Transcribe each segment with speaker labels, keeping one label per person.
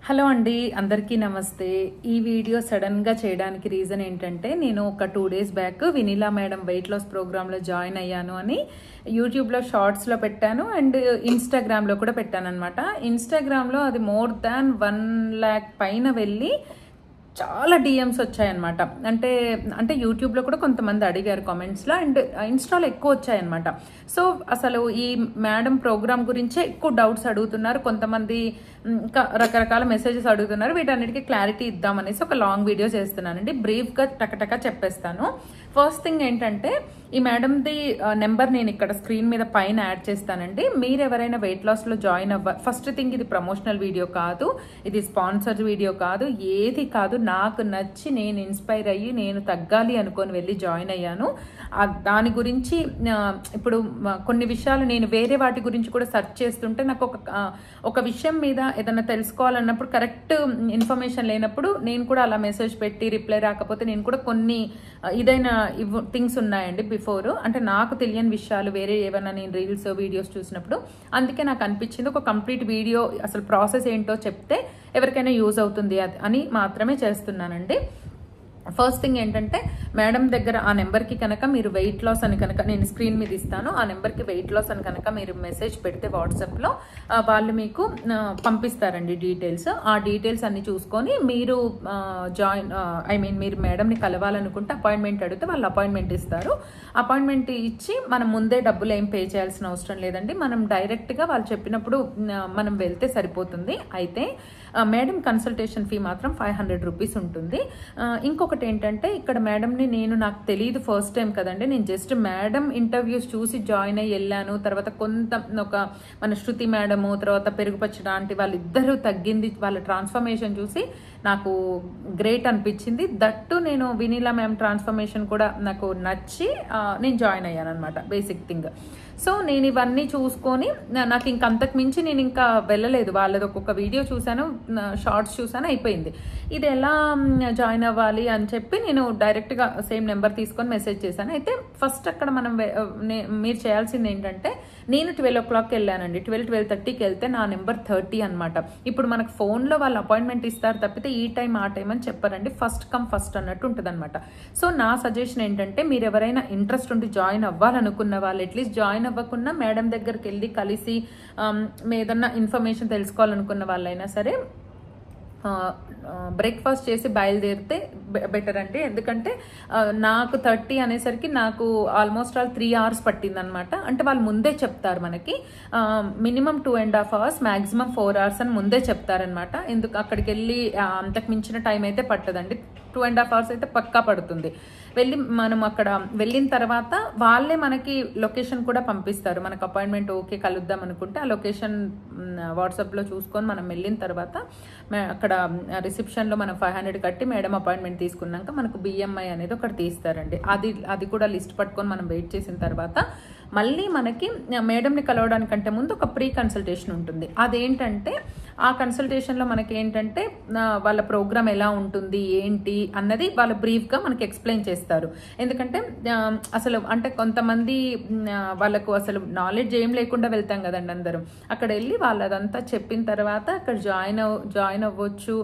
Speaker 1: Hello అండి, అందరికీ నమస్తే. ఈ వీడియో సడన్గా చేయడానికి రీజన్ ఏంటంటే, నేను ఒక 2 days back Vinila madam weight loss ప్రోగ్రాంలో జాయిన్ అయ్యాను అని యూట్యూబ్లో షార్ట్స్లో పెట్టాను అండ్ ఇన్స్టాగ్రామ్లో కూడా పెట్టాను అనమాట. ఇన్స్టాగ్రామ్లో అది more than 1 lakh పైన వెళ్ళి చాలా డిఎమ్స్ వచ్చాయన్నమాట. అంటే యూట్యూబ్లో కూడా కొంతమంది అడిగారు కామెంట్స్లో అండ్ ఇన్స్టాలో ఎక్కువ వచ్చాయన్నమాట. సో అసలు ఈ మేడం ప్రోగ్రామ్ గురించే ఎక్కువ డౌట్స్ అడుగుతున్నారు, కొంతమంది ఇంకా రకరకాల మెసేజెస్ అడుగుతున్నారు. వీటన్నిటికీ క్లారిటీ ఇద్దామనేసి ఒక లాంగ్ వీడియో చేస్తున్నానండి. బ్రీఫ్గా టకటక చెప్పేస్తాను. ఫస్ట్ థింగ్ ఏంటంటే, ఈ మేడంది నెంబర్ నేను ఇక్కడ స్క్రీన్ మీద పైన యాడ్ చేస్తానండి. మీరు ఎవరైనా వెయిట్ లాస్లో జాయిన్ ఫస్ట్ థింగ్, ఇది ప్రమోషనల్ వీడియో కాదు, ఇది స్పాన్సర్ వీడియో కాదు, ఏది కాదు. నాకు నచ్చి నేను ఇన్స్పైర్ అయ్యి నేను తగ్గాలి అనుకొని వెళ్ళి జాయిన్ అయ్యాను. దాని గురించి ఇప్పుడు కొన్ని విషయాలు నేను వేరే వాటి గురించి కూడా సెర్చ్ చేస్తుంటే నాకు ఒక విషయం మీద ఏదైనా తెలుసుకోవాలన్నప్పుడు కరెక్ట్ ఇన్ఫర్మేషన్ లేనప్పుడు నేను కూడా అలా మెసేజ్ పెట్టి రిప్లై రాకపోతే నేను కూడా కొన్ని ఇదైనా థింగ్స్ ఉన్నాయండి బిఫోర్. అంటే నాకు తెలియని విషయాలు వేరే ఏమైనా నేను రీల్స్ వీడియోస్ చూసినప్పుడు, అందుకే నాకు అనిపించింది ఒక కంప్లీట్ వీడియో అసలు ప్రాసెస్ ఏంటో చెప్తే ఎవరికైనా యూజ్ అవుతుంది అని మాత్రమే చేస్తున్నానండి. ఫస్ట్ థింగ్ ఏంటంటే, మేడం దగ్గర ఆ నెంబర్కి కనుక మీరు వెయిట్ లాస్ అని కనుక నేను స్క్రీన్ మీద ఇస్తాను, ఆ నెంబర్కి వెయిట్ లాస్ అని కనుక మీరు మెసేజ్ పెడితే వాట్సాప్లో వాళ్ళు మీకు పంపిస్తారండి డీటెయిల్స్. ఆ డీటెయిల్స్ అన్ని చూసుకొని మీరు మీరు మేడంని కలవాలనుకుంటే అపాయింట్మెంట్ అడిగితే వాళ్ళు అపాయింట్మెంట్ ఇస్తారు. అపాయింట్మెంట్ ఇచ్చి మనం ముందే డబ్బులు ఏం పే చేయాల్సిన అవసరం లేదండి. మనం డైరెక్ట్గా వాళ్ళు చెప్పినప్పుడు మనం వెళ్తే సరిపోతుంది. అయితే మేడం కన్సల్టేషన్ ఫీ మాత్రం 500 రూపీస్ ఉంటుంది. ఇంకొకటి ఏంటంటే, ఇక్కడ మేడంని నాకు తెలియదు, ఫస్ట్ టైం కదండి. నేను జస్ట్ మేడం ఇంటర్వ్యూస్ చూసి జాయిన్ అయ్యి వెళ్ళాను. తర్వాత మన శృతి మేడము, తర్వాత పెరుగుపచ్చ ఆంటీ వాళ్ళిద్దరూ తగ్గింది, వాళ్ళ ట్రాన్స్ఫర్మేషన్ చూసి నాకు గ్రేట్ అనిపించింది. దట్టు నేను వినీలా మ్యామ్ ట్రాన్స్ఫర్మేషన్ కూడా నాకు నచ్చి నేను జాయిన్ అయ్యాను అనమాట, బేసిక్ థింగ్. సో నేను ఇవన్నీ చూసుకొని నాకు ఇంక అంతకు మించి నేను ఇంకా వెళ్ళలేదు. వాళ్ళది ఒక్కొక్క వీడియో చూశాను, షార్ట్స్ చూశాను, అయిపోయింది. ఇది ఎలా జాయిన్ అవ్వాలి అని చెప్పి నేను డైరెక్ట్గా సేమ్ నెంబర్ తీసుకొని మెసేజ్ చేశాను. అయితే ఫస్ట్ అక్కడ మీరు చేయాల్సింది ఏంటంటే, నేను 12 o'clock వెళ్ళానండి. 12:30కి వెళ్తే నా నెంబర్ 30 అనమాట. ఇప్పుడు మనకు ఫోన్లో వాళ్ళు అపాయింట్మెంట్ ఇస్తారు తప్పితే ఈ టైం ఆ టైం అని చెప్పారండి. ఫస్ట్ కమ్ ఫస్ట్ అన్నట్టు ఉంటుంది అనమాట. సో నా సజెషన్ ఏంటంటే, మీరు ఎవరైనా ఇంట్రెస్ట్ ఉండి జాయిన్ అవ్వాలనుకున్న వాళ్ళు అట్లీస్ట్ జాయిన్ అవ్వకుండా మేడం దగ్గరికి వెళ్ళి కలిసి ఏదన్నా ఇన్ఫర్మేషన్ తెలుసుకోవాలనుకున్న వాళ్ళైనా సరే బ్రేక్ఫాస్ట్ చేసి బయలుదేరితే బెటర్ అండి. ఎందుకంటే నాకు 30 అనేసరికి నాకు ఆల్మోస్ట్ 3 hours పట్టిందనమాట. అంటే వాళ్ళు ముందే చెప్తారు మనకి మినిమం 2.5 hours, మ్యాక్సిమం 4 hours అని ముందే చెప్తారనమాట. ఎందుకు అక్కడికి వెళ్ళి అంతకు మించిన టైం అయితే పట్టదండి. 2.5 hours అయితే పక్కా పడుతుంది. మనం అక్కడ వెళ్ళిన తర్వాత వాళ్ళే మనకి లొకేషన్ కూడా పంపిస్తారు. మనకు అపాయింట్మెంట్ ఓకే కలుద్దాం అనుకుంటే ఆ లొకేషన్ వాట్సాప్లో చూసుకొని మనం వెళ్ళిన తర్వాత అక్కడ రిసెప్షన్లో మనం 500 కట్టి మేడం అపాయింట్మెంట్ తీసుకున్నాక మనకు బిఎంఐ అనేది ఒకటి తీస్తారండి. అది కూడా లిస్ట్ పట్టుకొని మనం వెయిట్ చేసిన తర్వాత మళ్ళీ మనకి మేడంని కలవడానికంటే ముందు ఒక ప్రీ కన్సల్టేషన్ ఉంటుంది. అదేంటంటే, ఆ కన్సల్టేషన్లో మనకి ఏంటంటే వాళ్ళ ప్రోగ్రామ్ ఎలా ఉంటుంది ఏంటి అన్నది వాళ్ళు బ్రీఫ్గా మనకి ఎక్స్ప్లెయిన్ చేస్తారు. ఎందుకంటే అసలు అంటే కొంతమంది వాళ్ళకు అసలు నాలెడ్జ్ ఏం లేకుండా వెళ్తాం కదండి అందరం. అక్కడ వెళ్ళి వాళ్ళదంతా చెప్పిన తర్వాత అక్కడ జాయిన్ అవ్వచ్చు.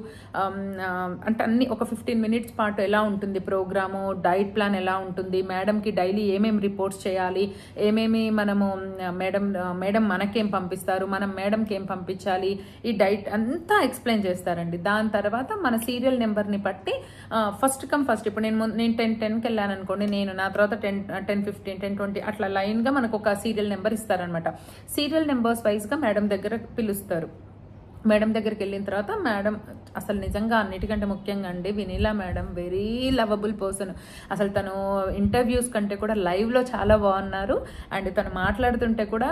Speaker 1: అంటే అన్ని ఒక 15 minutes పాటు ఎలా ఉంటుంది ప్రోగ్రాము, డైట్ ప్లాన్ ఎలా ఉంటుంది, మేడంకి డైలీ ఏమేమి రిపోర్ట్స్ చేయాలి, ఏమేమి మనము మేడం మనకేం పంపిస్తారు, మనం మేడంకి ఏం పంపించాలి, ఈ డైట్ అంతా ఎక్స్ప్లెయిన్ చేస్తారండి. దాని తర్వాత మన సీరియల్ నెంబర్ని బట్టి ఫస్ట్ కమ్ ఫస్ట్, ఇప్పుడు నేను 10:10కి వెళ్ళాను అనుకోండి, నా తర్వాత 10:15, 10:20 అట్లా లైన్గా మనకు ఒక సీరియల్ నెంబర్ ఇస్తారనమాట. సీరియల్ నెంబర్స్ వైజ్గా మేడం దగ్గర పిలుస్తారు. మేడం దగ్గరికి వెళ్ళిన తర్వాత మేడం అసలు నిజంగా అన్నిటికంటే ముఖ్యంగా అండి, Vinila madam very lovable person. అసలు తను ఇంటర్వ్యూస్ కంటే కూడా లైవ్లో చాలా బాగున్నారు. అండ్ తను మాట్లాడుతుంటే కూడా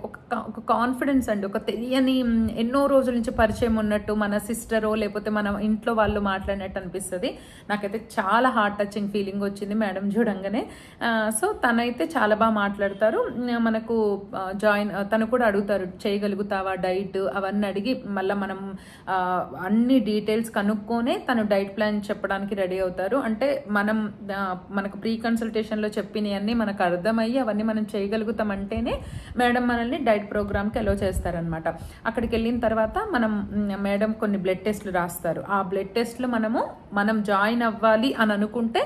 Speaker 1: ఒక కాన్ఫిడెన్స్ అండి, ఒక తెలియని ఎన్నో రోజుల నుంచి పరిచయం ఉన్నట్టు, మన సిస్టరో లేకపోతే మన ఇంట్లో వాళ్ళు మాట్లాడినట్టు అనిపిస్తుంది. నాకైతే చాలా హార్ట్ టచింగ్ ఫీలింగ్ వచ్చింది మేడం చూడంగానే. సో తనైతే చాలా బాగా మాట్లాడతారు. మనకు తను కూడా అడుగుతారు చేయగలుగుతావా డైట్ అవన్నీ అడిగి మళ్ళీ మనం అన్ని డీటెయిల్స్ కనుక్కొనే తను డైట్ ప్లాన్ చెప్పడానికి రెడీ అవుతారు. అంటే మనకు ప్రీ కన్సల్టేషన్లో చెప్పినవన్నీ మనకు అర్థమయ్యి అవన్నీ మనం చేయగలుగుతామంటేనే మేడం మనల్ని డైట్ ప్రోగ్రామ్కి అలో చేస్తారనమాట. అక్కడికి వెళ్ళిన తర్వాత మేడం కొన్ని బ్లడ్ టెస్ట్లు రాస్తారు. ఆ బ్లడ్ టెస్ట్లు మనం జాయిన్ అవ్వాలి అని అనుకుంటే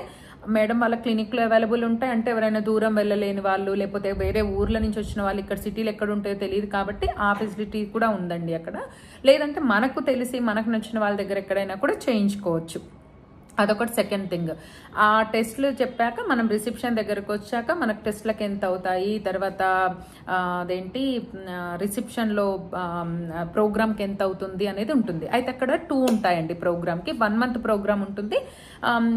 Speaker 1: మేడం వాళ్ళ క్లినిక్లో అవైలబుల్ ఉంటాయి. అంటే ఎవరైనా దూరం వెళ్ళలేని వాళ్ళు, లేకపోతే వేరే ఊర్ల నుంచి వచ్చిన వాళ్ళు ఇక్కడ సిటీలు ఎక్కడ ఉంటాయో తెలియదు కాబట్టి ఆ ఫెసిలిటీ కూడా ఉందండి అక్కడ. లేదంటే మనకు తెలిసి మనకు నచ్చిన వాళ్ళ దగ్గర ఎక్కడైనా కూడా చేయించుకోవచ్చు. అదొకటి. సెకండ్ థింగ్, ఆ టెస్ట్లు చెప్పాక మనం రిసెప్షన్ దగ్గరకు వచ్చాక మనకు టెస్ట్లకు ఎంత అవుతాయి, తర్వాత అదేంటి రిసెప్షన్లో ప్రోగ్రామ్కి ఎంత అవుతుంది అనేది ఉంటుంది. అయితే అక్కడ 2 ఉంటాయండి ప్రోగ్రామ్కి. 1 month ప్రోగ్రామ్ ఉంటుంది,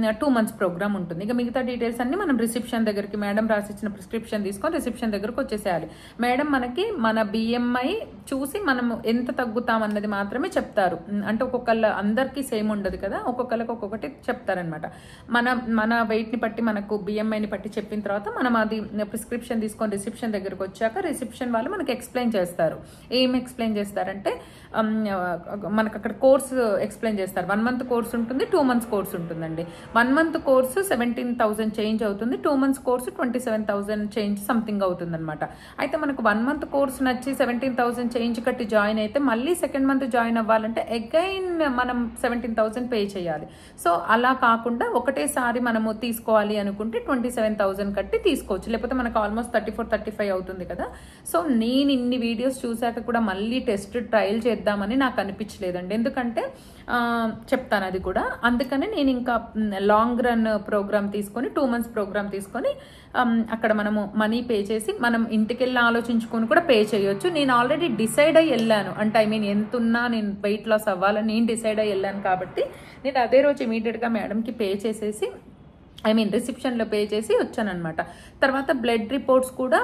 Speaker 1: 2 months ప్రోగ్రామ్ ఉంటుంది. ఇక మిగతా డీటెయిల్స్ అన్ని మనం రిసెప్షన్ దగ్గరికి మేడం రాసిచ్చిన ప్రిస్క్రిప్షన్ తీసుకొని రిసెప్షన్ దగ్గరకు వచ్చేసేయాలి. మేడం మనకి మన BMI చూసి మనం ఎంత తగ్గుతామన్నది మాత్రమే చెప్తారు. అంటే అందరికీ సేమ్ ఉండదు కదా, ఒక్కొక్కరికి ఒక్కొక్కటి చెప్తారనమాట. మన వెయిట్ని బట్టి మనకు BMIని బట్టి చెప్పిన తర్వాత మనం అది ప్రిస్క్రిప్షన్ తీసుకొని రిసెప్షన్ దగ్గరకు వచ్చాక రిసెప్షన్ వాళ్ళు మనకి ఎక్స్ప్లెయిన్ చేస్తారు. ఏం ఎక్స్ప్లెయిన్ చేస్తారంటే మనకు అక్కడ కోర్సు ఎక్స్ప్లెయిన్ చేస్తారు. 1 month కోర్స్ ఉంటుంది, 2 months కోర్స్ ఉంటుందండి. 1 month కోర్సు 17,000 చేంజ్ అవుతుంది, 2 months కోర్సు 27,000 చేంజ్ సంథింగ్ అవుతుంది అనమాట. అయితే మనకు 1 month కోర్సు నచ్చి 17,000 చేంజ్ కట్టి జాయిన్ అయితే మళ్ళీ 2nd month జాయిన్ అవ్వాలంటే అగైన్ మనం 17,000 పే చేయాలి. సో అలా కాకుండా ఒకటేసారి మనము తీసుకోవాలి అనుకుంటే 27,000 కట్టి తీసుకోవచ్చు. లేకపోతే మనకు ఆల్మోస్ట్ 34-35 అవుతుంది కదా. సో నేను ఇన్ని వీడియోస్ చూశాక కూడా మళ్ళీ టెస్ట్ ట్రయల్ చేద్దామని నాకు అనిపించలేదండి. ఎందుకంటే చెప్తాను అది కూడా. అందుకని నేను ఇంకా లాంగ్ రన్ ప్రోగ్రామ్ తీసుకొని 2 months ప్రోగ్రామ్ తీసుకొని అక్కడ మనము మనీ పే చేసి మనం ఇంటికి వెళ్ళి ఆలోచించుకొని కూడా పే చేయొచ్చు. నేను ఆల్రెడీ డిసైడ్ అయ్యి వెళ్ళాను. అంటే ఎంతున్నా నేను వెయిట్ లాస్ అవ్వాలని నేను డిసైడ్ అయ్యి వెళ్ళాను కాబట్టి నేను అదే రోజు ఇమీడియట్గా మేడంకి పే చేసేసి రిసెప్షన్లో పే చేసి వచ్చానమాట. తర్వాత బ్లడ్ రిపోర్ట్స్ కూడా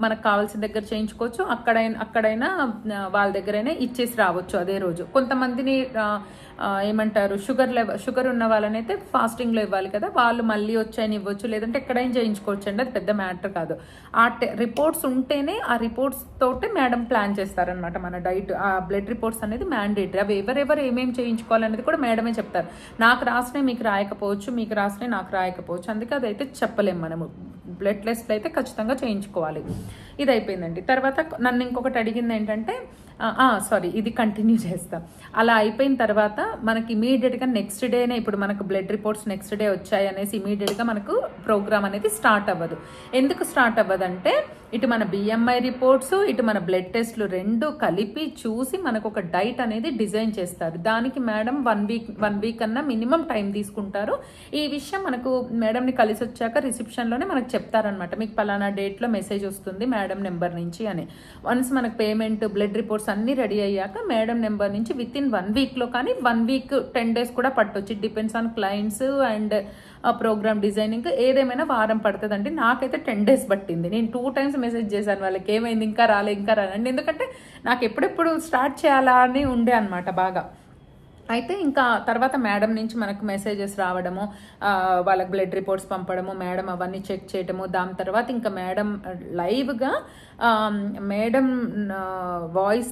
Speaker 1: మనకు కావాల్సిన దగ్గర చేయించుకోవచ్చు. అక్కడైనా వాళ్ళ దగ్గరైనా ఇచ్చేసి రావచ్చు అదే రోజు. కొంతమందిని షుగర్ ఉన్న వాళ్ళనైతే ఫాస్టింగ్లో ఇవ్వాలి కదా, వాళ్ళు మళ్ళీ వచ్చాయని ఇవ్వచ్చు, లేదంటే ఎక్కడైనా చేయించుకోవచ్చు అండి. అది పెద్ద మ్యాటర్ కాదు. ఆ రిపోర్ట్స్ ఉంటేనే ఆ రిపోర్ట్స్ తోటే మేడం ప్లాన్ చేస్తారనమాట మన డైట్. ఆ బ్లడ్ రిపోర్ట్స్ అనేది మ్యాండేటరీ. అవి ఎవరెవరు ఏమేమి చేయించుకోవాలనేది కూడా మేడమే చెప్తారు. నాకు రాసినవి మీకు రాయకపోవచ్చు, మీకు రాసినవి నాకు రాయకపోవచ్చు, అందుకే అదైతే చెప్పలేము. మనము బ్లడ్ టెస్ట్లు అయితే ఖచ్చితంగా చేయించుకోవాలి. ఇది అయిపోయిందండి. తర్వాత నన్ను ఇంకొకటి అడిగింది ఏంటంటే, ఇది కంటిన్యూ చేస్తాం. అలా అయిపోయిన తర్వాత మనకి ఇమీడియట్గా నెక్స్ట్ డేనే, ఇప్పుడు మనకు బ్లడ్ రిపోర్ట్స్ నెక్స్ట్ డే వచ్చాయి అనేసి ఇమీడియట్గా మనకు ప్రోగ్రామ్ అనేది స్టార్ట్ అవ్వదు. ఎందుకు స్టార్ట్ అవ్వదంటే, ఇటు మన BMI రిపోర్ట్స్, ఇటు మన బ్లడ్ టెస్ట్లు 2 కలిపి చూసి మనకు ఒక డైట్ అనేది డిజైన్ చేస్తారు. దానికి మేడం 1 వీక్ అన్నా మినిమం టైం తీసుకుంటారు. ఈ విషయం మనకు మేడంని కలిసి వచ్చాక రిసెప్షన్లోనే మనకు చెప్తారనమాట. మీకు పలానా డేట్లో మెసేజ్ వస్తుంది మేడం నెంబర్ నుంచి అని. వన్స్ మనకు పేమెంట్, బ్లడ్ రిపోర్ట్స్ అన్నీ రెడీ అయ్యాక మేడం నెంబర్ నుంచి విత్ ఇన్ 1 వీక్లో, కానీ 1 వీక్ 10 days కూడా పట్టొచ్చు. It depends on clients and program designing. ఏదేమైనా వారం పడుతుందండి. నాకైతే 10 days పట్టింది. నేను 2 times మెసేజ్ చేశాను వాళ్ళకి, ఏమైంది ఇంకా రాలేండి. ఎందుకంటే నాకు ఎప్పుడెప్పుడు స్టార్ట్ చేయాలా అని ఉండే అనమాట బాగా. అయితే ఇంకా తర్వాత మేడం నుంచి మనకు మెసేజెస్ రావడము, వాళ్ళకి బ్లడ్ రిపోర్ట్స్ పంపడము, మేడం అవన్నీ చెక్ చేయడము. దాని తర్వాత ఇంకా మేడం లైవ్గా మేడం వాయిస్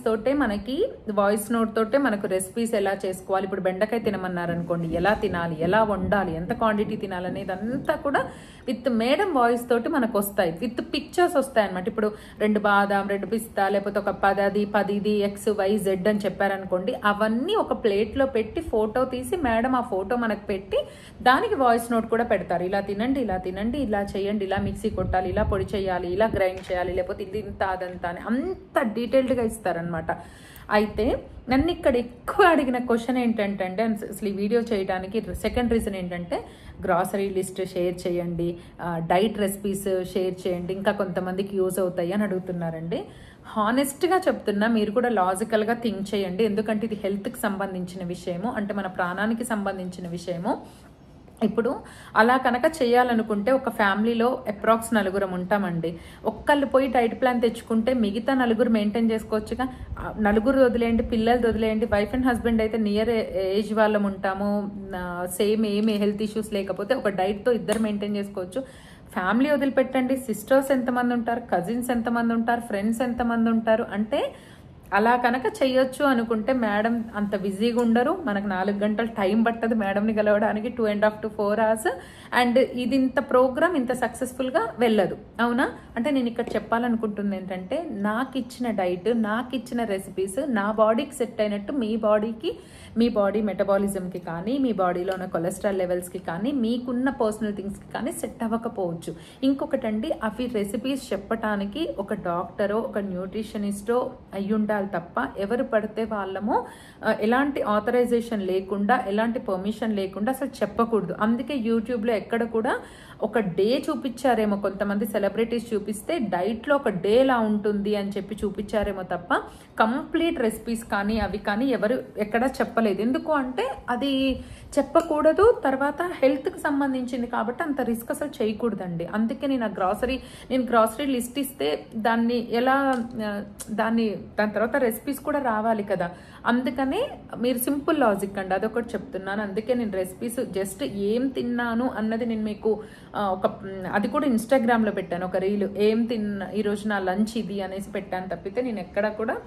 Speaker 1: నోట్ తోటే మనకు రెసిపీస్ ఎలా చేసుకోవాలి. ఇప్పుడు బెండకాయ తినమన్నారనుకోండి, ఎలా తినాలి, ఎలా వండాలి, ఎంత క్వాంటిటీ తినాలి అనేది అంతా కూడా విత్ మేడం వాయిస్ తోటి మనకు వస్తాయి. విత్ పిక్చర్స్ వస్తాయి అనమాట. ఇప్పుడు 2 బాదాం, 2 పిస్తా, లేకపోతే ఒక 10 XYZ అని చెప్పారనుకోండి, అవన్నీ ఒక ప్లేట్లో పెట్టి ఫోటో తీసి మేడం ఆ ఫోటో మనకు పెట్టి దానికి వాయిస్ నోట్ కూడా పెడతారు. ఇలా తినండి, ఇలా చేయండి, ఇలా మిక్సీ కొట్టాలి, ఇలా పొడి చేయాలి, ఇలా గ్రైండ్ చేయాలి, లేకపోతే ఇది ఇంత అదంతా అని అంత డీటెయిల్డ్గా ఇస్తారనమాట. అయితే నన్ను ఇక్కడ ఎక్కువ అడిగిన క్వశ్చన్ ఏంటంటే అండి, అసలు ఈ వీడియో చేయడానికి సెకండ్ రీజన్ ఏంటంటే, గ్రాసరీ లిస్ట్ షేర్ చేయండి, డైట్ రెసిపీస్ షేర్ చేయండి, ఇంకా కొంతమందికి యూజ్ అవుతాయి అని అడుగుతున్నారండి. హానెస్ట్గా చెప్తున్నా, మీరు కూడా లాజికల్గా థింక్ చేయండి. ఎందుకంటే ఇది హెల్త్కి సంబంధించిన విషయము, అంటే మన ప్రాణానికి సంబంధించిన విషయము. ఇప్పుడు అలా కనుక చేయాలనుకుంటే ఒక ఫ్యామిలీలో అప్రాక్స్ 4 ఉంటామండి. ఒక్కళ్ళు పోయి డైట్ ప్లాన్ తెచ్చుకుంటే మిగతా 4 మెయింటైన్ చేసుకోవచ్చుగా. 4 వదిలేయండి, పిల్లలు వదిలేయండి, వైఫ్ అండ్ హస్బెండ్ అయితే నియర్ ఏజ్ వాళ్ళం ఉంటాము, సేమ్ ఏమి హెల్త్ ఇష్యూస్ లేకపోతే ఒక డైట్తో 2 మెయింటైన్ చేసుకోవచ్చు. ఫ్యామిలీ వదిలిపెట్టండి, సిస్టర్స్ ఎంతమంది ఉంటారు, కజిన్స్ ఎంతమంది ఉంటారు, ఫ్రెండ్స్ ఎంతమంది ఉంటారు, అంటే అలా కనుక చెయ్యొచ్చు అనుకుంటే మేడం అంత బిజీగా ఉండరు, మనకు 4 గంటలు టైం పట్టదు మేడంని కలవడానికి, 2.5 to 4 hours. అండ్ ఇది ఇంత ప్రోగ్రామ్ ఇంత సక్సెస్ఫుల్గా వెళ్ళదు, అవునా? అంటే నేను ఇక్కడ చెప్పాలనుకుంటుంది ఏంటంటే, నాకు ఇచ్చిన డైట్, నాకు ఇచ్చిన రెసిపీస్ నా బాడీకి సెట్ అయినట్టు మీ బాడీ మెటబాలిజంకి కానీ, మీ బాడీలో ఉన్న కొలెస్ట్రాల్ లెవెల్స్కి కానీ, మీకున్న పర్సనల్ థింగ్స్కి కానీ సెట్ అవ్వకపోవచ్చు. ఇంకొకటండి, అవి రెసిపీస్ చెప్పటానికి ఒక డాక్టరో ఒక న్యూట్రిషనిస్టో అయ్యుండాలి తప్ప ఎవరు పడితే వాళ్ళము ఎలాంటి ఆథరైజేషన్ లేకుండా, ఎలాంటి పర్మిషన్ లేకుండా అసలు చెప్పకూడదు. అందుకే యూట్యూబ్లో ఎక్కడ కూడా ఒక డే చూపించారేమో, కొంతమంది సెలబ్రిటీస్ చూపిస్తే డైట్లో ఒక డే లా ఉంటుంది అని చెప్పి చూపించారేమో తప్ప కంప్లీట్ రెసిపీస్ కానీ అవి కానీ ఎవరు ఎక్కడ చెప్పలేదు. ఎందుకు అంటే అది చెప్పకూడదు, తర్వాత హెల్త్కి సంబంధించింది కాబట్టి అంత రిస్క్ అసలు చేయకూడదండి. అందుకే నేను గ్రాసరీ లిస్ట్ ఇస్తే దాని తర్వాత రెసిపీస్ కూడా రావాలి కదా, అందుకనే మీరు సింపుల్ లాజిక్ అండి, అదొకటి చెప్తున్నాను. అందుకే నేను రెసిపీస్ జస్ట్ ఏం తిన్నాను అన్నది నేను మీకు అది కూడా ఇన్స్టాగ్రామ్లో పెట్టాను, ఒక రీల్, ఏం ఈరోజు నా లంచ్ ఇది అనేసి పెట్టాను తప్పితే నేను ఎక్కడ కూడా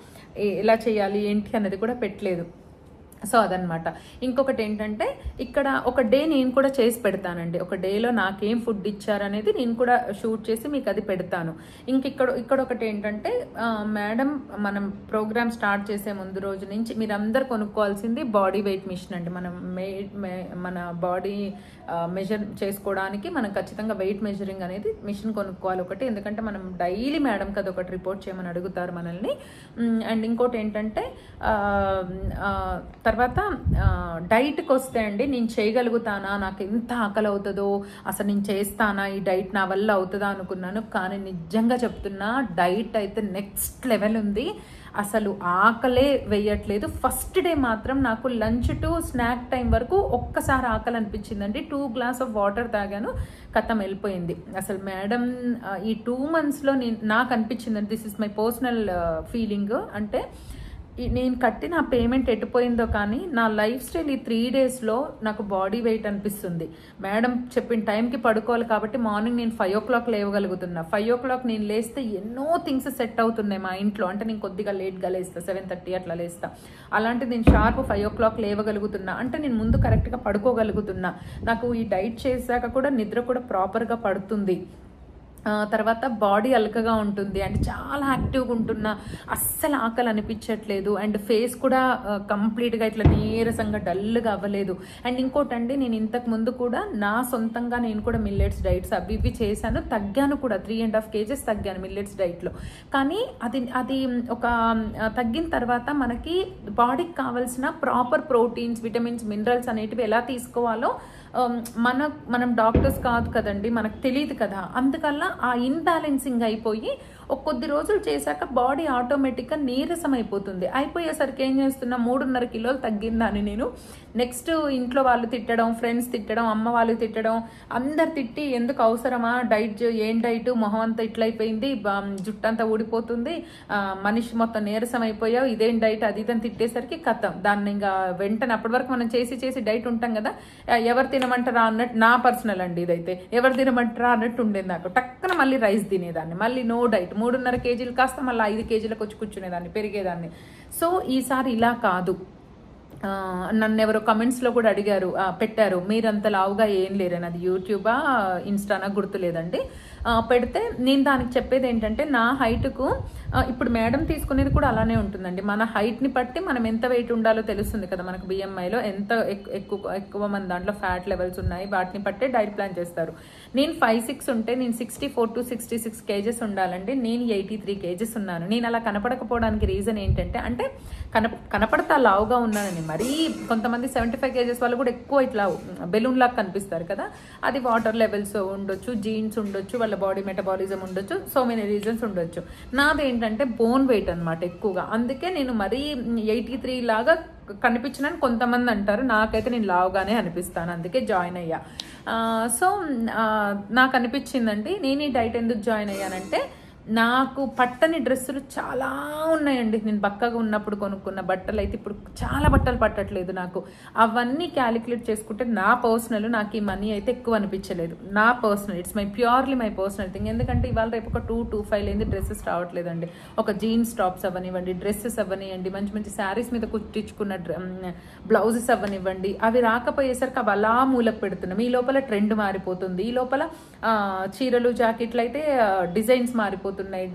Speaker 1: ఎలా చేయాలి ఏంటి అనేది కూడా పెట్టలేదు. సో అదనమాట. ఇంకొకటి ఏంటంటే, ఇక్కడ ఒక డే నేను కూడా చేసి పెడతానండి, ఒక డేలో నాకేం ఫుడ్ ఇచ్చారనేది నేను కూడా షూట్ చేసి మీకు అది పెడతాను. ఇక్కడ ఒకటి ఏంటంటే, మేడం మనం ప్రోగ్రామ్ స్టార్ట్ చేసే ముందు రోజు నుంచి మీరందరూ కొనుక్కోవాల్సింది బాడీ వెయిట్ మిషన్ అండి. మన బాడీ మెజర్ చేసుకోవడానికి మనం ఖచ్చితంగా వెయిట్ మెజరింగ్ అనేది మిషన్ కొనుక్కోవాలి ఒకటి, ఎందుకంటే మనం డైలీ మేడంకి అది ఒకటి రిపోర్ట్ చేయమని అడుగుతారు మనల్ని. అండ్ ఇంకోటి ఏంటంటే, తర్వాత డైట్కి వస్తే అండి, నేను చేయగలుగుతానా, నాకు ఎంత ఆకలి అవుతుందో, అసలు నేను చేస్తానా, ఈ డైట్ నా వల్ల అవుతుందా అనుకున్నాను. కానీ నిజంగా చెప్తున్నా, డైట్ అయితే నెక్స్ట్ లెవెల్ ఉంది, అసలు ఆకలే వేయట్లేదు. ఫస్ట్ డే మాత్రం నాకు లంచ్ టు స్నాక్ టైం వరకు ఒక్కసారి ఆకలి అనిపించిందండి, 2 గ్లాస్ ఆఫ్ వాటర్ తాగాను, కథం వెళ్ళిపోయింది. అసలు మేడం ఈ 2 monthsలో నాకు అనిపించిందండి, this is my personal feeling, అంటే నేను కట్టిన పేమెంట్ ఎట్టుపోయిందో కానీ నా లైఫ్ స్టైల్ ఈ 3 daysలో నాకు బాడీ వెయిట్ అనిపిస్తుంది. మేడం చెప్పిన టైంకి పడుకోవాలి కాబట్టి మార్నింగ్ నేను 5 o'clock లేవగలుగుతున్నా. 5 o'clock నేను లేస్తే ఎన్నో థింగ్స్ సెట్ అవుతున్నాయి మా ఇంట్లో. అంటే నేను కొద్దిగా లేట్గా లేస్తా, 7:30 అట్లా లేస్తా. అలాంటిది నేను షార్ప్ 5 o'clock లేవగలుగుతున్నా అంటే నేను ముందు కరెక్ట్గా పడుకోగలుగుతున్నా. నాకు ఈ డైట్ చేశాక కూడా నిద్ర కూడా ప్రాపర్గా పడుతుంది. తర్వాత బాడీ అలకగా ఉంటుంది, అంటే చాలా యాక్టివ్గా ఉంటున్నా, అస్సలు ఆకలి అనిపించట్లేదు. అండ్ ఫేస్ కూడా కంప్లీట్గా ఇట్లా నీరసంగా డల్గా అవ్వలేదు. అండ్ ఇంకోటండి, నేను ఇంతకు ముందు కూడా నా సొంతంగా నేను కూడా మిల్లెట్స్ డైట్స్ అవి ఇవి చేశాను, తగ్గాను కూడా, 3.5 kgs తగ్గాను మిల్లెట్స్ డైట్లో. కానీ అది ఒక తగ్గిన తర్వాత మనకి బాడీకి కావాల్సిన ప్రాపర్ ప్రోటీన్స్, విటమిన్స్, మినరల్స్ అనేటివి ఎలా తీసుకోవాలో మనం డాక్టర్స్ కాదు కదండి, మనకు తెలియదు కదా. అందుకల్లా ఆ ఇన్బ్యాలెన్సింగ్ అయిపోయి ఒక కొద్ది రోజులు చేశాక బాడీ ఆటోమేటిక్గా నీరసం అయిపోతుంది. అయిపోయేసరికి ఏం చేస్తున్నా, 3.5 kilos తగ్గిందని నేను. నెక్స్ట్ ఇంట్లో వాళ్ళు తిట్టడం, ఫ్రెండ్స్ తిట్టడం, అమ్మ వాళ్ళు తిట్టడం, అందరు తిట్టి ఎందుకు అవసరమా డైట్, ఏం డైట్, మొహం అంతా ఇట్లయిపోయింది, జుట్టంతా ఊడిపోతుంది, మనిషి మొత్తం నీరసం అయిపోయావు, ఇదేం డైట్, అది ఇదని తిట్టేసరికి కథం. దాన్ని ఇంకా వెంటనే అప్పటి వరకు మనం చేసి డైట్ ఉంటాం కదా, ఎవరు తినమంటారా అన్నట్టు, నా పర్సనల్ అండి ఇదైతే, ఎవరు తినమంటారా అన్నట్టు ఉండేది నాకు. టక్కన మళ్ళీ రైస్ తినేదాన్ని, మళ్ళీ నో డైట్, 3.5 kgs కాస్త మళ్ళీ 5 kgs వచ్చి కూర్చునేదాన్ని, పెరిగేదాన్ని. సో ఈసారి ఇలా కాదు. నన్ను ఎవరో కమెంట్స్లో కూడా పెట్టారు, మీరంత లావుగా ఏం లేరని. అది యూట్యూబా ఇన్స్టానా గుర్తులేదండి. పెడితే నేను దానికి చెప్పేది ఏంటంటే, నా హైట్కు ఇప్పుడు మేడం తీసుకునేది కూడా అలానే ఉంటుందండి. మన హైట్ని బట్టి మనం ఎంత వెయిట్ ఉండాలో తెలుస్తుంది కదా, మనకు BMIలో ఎంత ఎక్కువ మన దాంట్లో ఫ్యాట్ లెవెల్స్ ఉన్నాయి, వాటిని బట్టే డైట్ ప్లాన్ చేస్తారు. నేను 5'6" ఉంటే నేను 64 to 66 kgs ఉండాలండి. నేను 83 kgs ఉన్నాను. నేను అలా కనపడకపోవడానికి రీజన్ ఏంటంటే, అంటే కనపడతా లావుగా ఉన్నానని. మరీ కొంతమంది 75 kgs వాళ్ళు కూడా ఎక్కువ ఇట్లా బెలూన్ లాగా కనిపిస్తారు కదా, అది వాటర్ లెవెల్స్ ఉండొచ్చు, జీన్స్ ఉండొచ్చు, వాళ్ళ బాడీ మెటబాలిజం ఉండొచ్చు, సో మెనీ రీజన్స్ ఉండొచ్చు. నాదేంటంటే బోన్ వెయిట్ అనమాట ఎక్కువగా, అందుకే నేను మరీ 83 లాగా కనిపించినని కొంతమంది అంటారు, నాకైతే నేను లావుగానే అనిపిస్తాను, అందుకే జాయిన్ అయ్యా. సో నాకు అనిపించిందండి, నేను ఈ డైట్ ఎందుకు జాయిన్ అయ్యానంటే, నాకు పట్టని డ్రెస్సులు చాలా ఉన్నాయండి. నేను బక్కగా ఉన్నప్పుడు కొనుక్కున్న బట్టలు అయితే ఇప్పుడు చాలా బట్టలు పట్టట్లేదు నాకు. అవన్నీ క్యాలిక్యులేట్ చేసుకుంటే నా పర్సనల్ నాకు ఈ మనీ అయితే ఎక్కువ అనిపించలేదు. నా personal, it's purely my personal thing. ఎందుకంటే ఇవాళ రేపు ఒక 2-5 లేని డ్రెస్సెస్ రావట్లేదండి. ఒక జీన్స్ టాప్స్ అవ్వనివ్వండి, డ్రెస్సెస్ అవ్వనివ్వండి, మంచి మంచి శారీస్ మీద కుట్టించుకున్న బ్లౌజెస్ అవ్వనివ్వండి, అవి రాకపోయేసరికి అవి అలా మూలకు పెడుతున్నాం. ఈ లోపల ట్రెండ్ మారిపోతుంది. ఈ లోపల చీరలు జాకెట్లు అయితే డిజైన్స్ మారిపోతున్నాయి,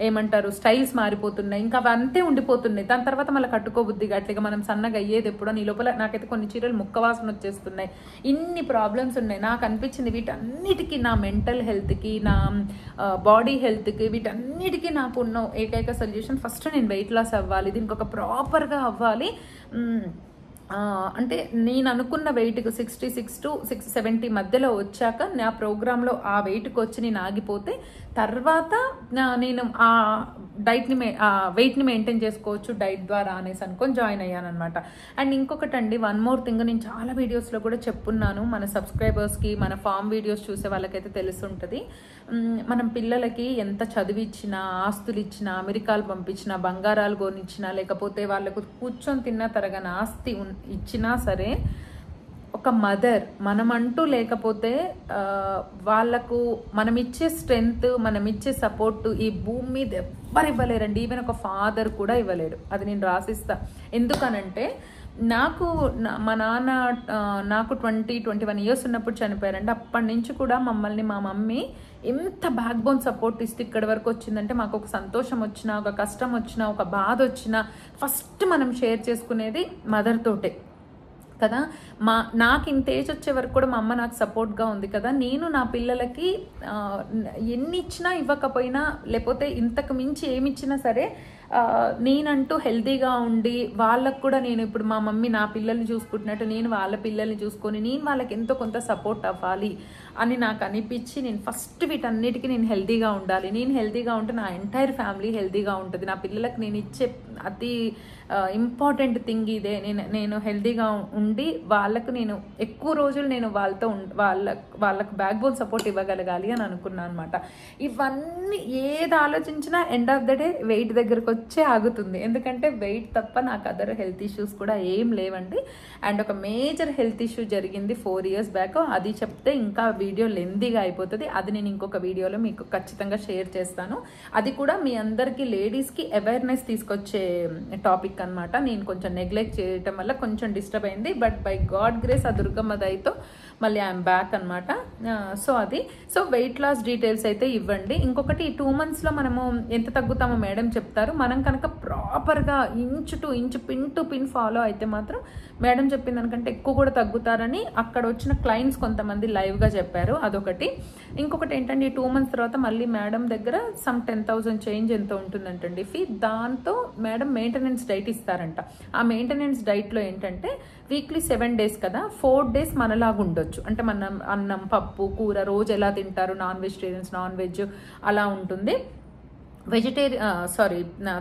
Speaker 1: ఏమంటారు స్టైల్స్ మారిపోతున్నాయి, ఇంకా అవి అంతే ఉండిపోతున్నాయి. దాని తర్వాత మళ్ళీ కట్టుకోబుద్దిగా అట్లా మనం సన్నగా అయ్యేది ఎప్పుడో. ఈ లోపల నాకైతే కొన్ని చీరలు ముక్కవాసన వచ్చేస్తున్నాయి. ఇన్ని ప్రాబ్లమ్స్ ఉన్నాయి. నాకు అనిపించింది వీటన్నిటికీ, నా మెంటల్ హెల్త్కి, నా బాడీ హెల్త్కి, వీటన్నిటికీ నాకు ఉన్న ఏకైక సొల్యూషన్ ఫస్ట్ నేను వెయిట్ లాస్ అవ్వాలి, దీనికి ఒక ప్రాపర్గా అవ్వాలి. అంటే నేను అనుకున్న వెయిట్కి 66 to 70 మధ్యలో వచ్చాక నా ప్రోగ్రాంలో ఆ వెయిట్కి వచ్చి నేను ఆగిపోతే తర్వాత నేను ఆ వెయిట్ని మెయింటైన్ చేసుకోవచ్చు డైట్ ద్వారా అనేసి అనుకొని జాయిన్ అయ్యాను అనమాట. అండ్ ఇంకొకటి అండి, వన్ మోర్ థింగ్, నేను చాలా వీడియోస్లో కూడా చెప్పున్నాను, మన సబ్స్క్రైబర్స్కి, మన ఫామ్ వీడియోస్ చూసే వాళ్ళకైతే తెలుసుంటుంది. మనం పిల్లలకి ఎంత చదివిచ్చినా, ఆస్తులు ఇచ్చినా, అమెరికాలు పంపించినా, బంగారాలు కొనిచ్చినా, లేకపోతే వాళ్ళకు కూర్చొని తిన్న తరగని ఆస్తి ఇచ్చినా సరే, ఒక మదర్ మనమంటూ లేకపోతే వాళ్ళకు మనమిచ్చే స్ట్రెంగ్త్, మనమిచ్చే సపోర్ట్ ఈ భూమి మీద ఎవ్వరు ఇవ్వలేరండి. ఈవెన్ ఒక ఫాదర్ కూడా ఇవ్వలేడు. అది నేను రాసిస్తా. ఎందుకనంటే మా నాన్న నాకు 20-21 ఇయర్స్ ఉన్నప్పుడు చనిపోయారండి. అప్పటి నుంచి కూడా మమ్మల్ని మా మమ్మీ ఎంత బ్యాక్ బోన్ సపోర్ట్ ఇస్తే ఇక్కడి వరకు వచ్చిందంటే, మాకు ఒక సంతోషం వచ్చినా, ఒక కష్టం వచ్చినా, ఒక బాధ వచ్చినా ఫస్ట్ మనం షేర్ చేసుకునేది మదర్ తోటే కదా. నాకు ఇంత ఏజ్ వచ్చే వరకు కూడా మా అమ్మ నాకు సపోర్ట్గా ఉంది కదా. నేను నా పిల్లలకి ఎన్ని ఇచ్చినా ఇవ్వకపోయినా, లేకపోతే ఇంతకు మించి ఏమి ఇచ్చినా సరే, నేనంటూ హెల్తీగా ఉండి వాళ్ళకు కూడా, నేను ఇప్పుడు మా మమ్మీ నా పిల్లల్ని చూసుకుంటున్నట్టు నేను వాళ్ళ పిల్లల్ని చూసుకొని నేను వాళ్ళకి ఎంతో కొంత సపోర్ట్ అవ్వాలి అని నాకు అనిపించి, నేను ఫస్ట్ వీటన్నిటికీ నేను హెల్తీగా ఉండాలి. నేను హెల్తీగా ఉంటే నా ఎంటైర్ ఫ్యామిలీ హెల్తీగా ఉంటుంది. నా పిల్లలకు నేను ఇచ్చే అతి ఇంపార్టెంట్ థింగ్ ఇదే. నేను హెల్తీగా ఉండి వాళ్ళకు నేను ఎక్కువ రోజులు నేను వాళ్ళతో వాళ్ళకు బ్యాక్ బోన్ సపోర్ట్ ఇవ్వగలగాలి అని అనుకున్నాను అనమాట. ఇవన్నీ ఏది ఆలోచించినా end of the day weight దగ్గరకు వచ్చే ఆగుతుంది. ఎందుకంటే వెయిట్ తప్ప నాకు అదర్ హెల్త్ ఇష్యూస్ కూడా ఏం లేవండి. అండ్ ఒక మేజర్ హెల్త్ ఇష్యూ జరిగింది 4 years బ్యాక్. అది చెప్తే ఇంకా వీడియో లెందీగా అయిపోతుంది. అది నేను ఇంకొక వీడియోలో మీకు ఖచ్చితంగా షేర్ చేస్తాను. అది కూడా మీ అందరికీ లేడీస్కి అవేర్నెస్ తీసుకొచ్చే టాపిక్ అనమాట. నేను కొంచెం నెగ్లెక్ట్ చేయటం వల్ల కొంచెం డిస్టర్బ్ అయింది. బట్ బై గాడ్ గ్రేస్ ఆ దుర్గమ్మ దయతో మళ్ళీ ఐఎమ్ బ్యాక్ అనమాట. సో వెయిట్ లాస్ డీటెయిల్స్ అయితే ఇవ్వండి. ఇంకొకటి, ఈ 2 monthsలో మనము ఎంత తగ్గుతామో మేడం చెప్తారు. మనం కనుక ప్రాపర్గా inch to inch, pin to pin follow అయితే మాత్రం మేడం చెప్పిన దానికంటే ఎక్కువ కూడా తగ్గుతారని అక్కడ వచ్చిన క్లయింట్స్ కొంతమంది లైవ్గా చెప్పారు. అదొకటి. ఇంకొకటి ఏంటంటే, ఈ 2 months తర్వాత మళ్ళీ మేడం దగ్గర సమ్ 10,000 చేంజ్ ఎంత ఉంటుందంటండి ఫీ. దాంతో మేడం మెయింటెనెన్స్ డైట్ ఇస్తారంట. ఆ మెయింటెనెన్స్ డైట్లో ఏంటంటే వీక్లీ 7 days కదా, 4 days మనలాగా ఉండొచ్చు. అంటే మనం అన్నం, పప్పు, కూర రోజు ఎలా తింటారు నాన్ వెజిటేరియన్స్, నాన్ వెజ్ అలా ఉంటుంది.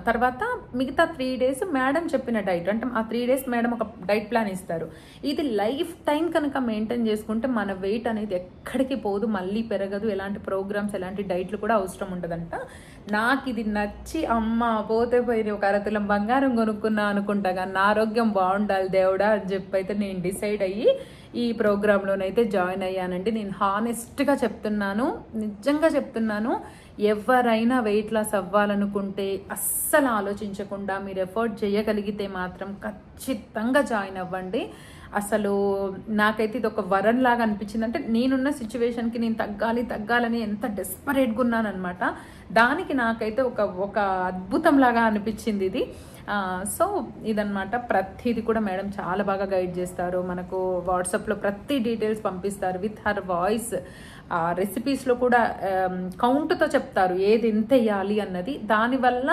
Speaker 1: తర్వాత మిగతా 3 days మేడం చెప్పిన డైట్, అంటే ఆ 3 days మేడం ఒక డైట్ ప్లాన్ ఇస్తారు. ఇది లైఫ్ టైం కనుక మెయింటైన్ చేసుకుంటే మన వెయిట్ అనేది ఎక్కడికి పోదు, మళ్ళీ పెరగదు. ఎలాంటి ప్రోగ్రామ్స్, ఎలాంటి డైట్లు కూడా అవసరం ఉండదంట. నాకు ఇది నచ్చి, అమ్మ పోతే పోయి ఒక అరతులం బంగారం కొనుక్కున్నా అనుకుంటా, కానీ నా ఆరోగ్యం బాగుండాలి దేవుడా అని చెప్పి అయితే నేను డిసైడ్ అయ్యి ఈ ప్రోగ్రాంలోనైతే జాయిన్ అయ్యానండి. నేను హానెస్ట్గా చెప్తున్నాను, నిజంగా చెప్తున్నాను, ఎవరైనా వెయిట్ లాస్ అవ్వాలనుకుంటే అస్సలు ఆలోచించకుండా మీరు ఎఫర్ట్ చేయగలిగితే మాత్రం ఖచ్చితంగా జాయిన్ అవ్వండి. అసలు నాకైతే ఇది ఒక వరం లాగా అనిపించింది. అంటే నేనున్న సిచ్యువేషన్కి నేను తగ్గాలని ఎంత డెస్పరేట్గా ఉన్నానమాట. దానికి నాకైతే ఒక అద్భుతం లాగా అనిపించింది ఇది. సో ఇదన్నమాట. ప్రతిది కూడా మేడం చాలా బాగా గైడ్ చేస్తారు. మనకు వాట్సాప్లో ప్రతి డీటెయిల్స్ పంపిస్తారు విత్ హర్ వాయిస్. రెసిపీస్లో కూడా కౌంట్తో చెప్తారు ఏది ఎంత వేయాలి అన్నది. దానివల్ల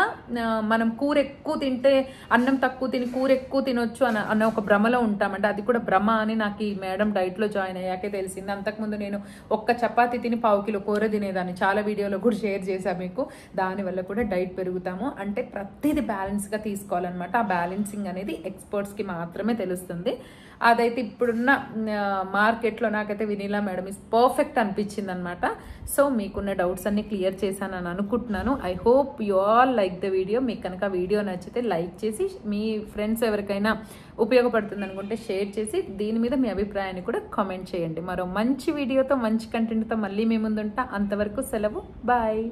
Speaker 1: మనం కూర ఎక్కువ తింటే అన్నం తక్కువ తిని కూర ఎక్కువ తినొచ్చు అన్న ఒక భ్రమలో ఉంటామంటే అది కూడా భ్రమ అని నాకు ఈ మేడం డైట్లో జాయిన్ అయ్యాకే తెలిసింది. అంతకుముందు నేను ఒక్క చపాతీ తిని 1/2 kilo కూర తినేదాన్ని. చాలా వీడియోలో కూడా షేర్ చేశాను మీకు. దానివల్ల కూడా డైట్ పెరుగుతాము. అంటే ప్రతిదీ బ్యాలెన్స్గా తీసుకోవాలి. తీసుకోవాలన్నమాట. ఆ బ్యాలెన్సింగ్ అనేది ఎక్స్పర్ట్స్కి మాత్రమే తెలుస్తుంది. అదైతే ఇప్పుడున్న మార్కెట్లో నాకైతే వినీలా మేడం ఇస్ పర్ఫెక్ట్ అనిపించింది అనమాట. సో మీకున్న డౌట్స్ అన్ని క్లియర్ చేశానని అనుకుంటున్నాను. I hope you all like the video. మీకు కనుక వీడియో నచ్చితే లైక్ చేసి మీ ఫ్రెండ్స్ ఎవరికైనా ఉపయోగపడుతుంది అనుకుంటే షేర్ చేసి దీని మీద మీ అభిప్రాయాన్ని కూడా కామెంట్ చేయండి. మరో మంచి వీడియోతో మంచి కంటెంట్తో మళ్ళీ మీ ముందుంటా. అంతవరకు సెలవు. బాయ్.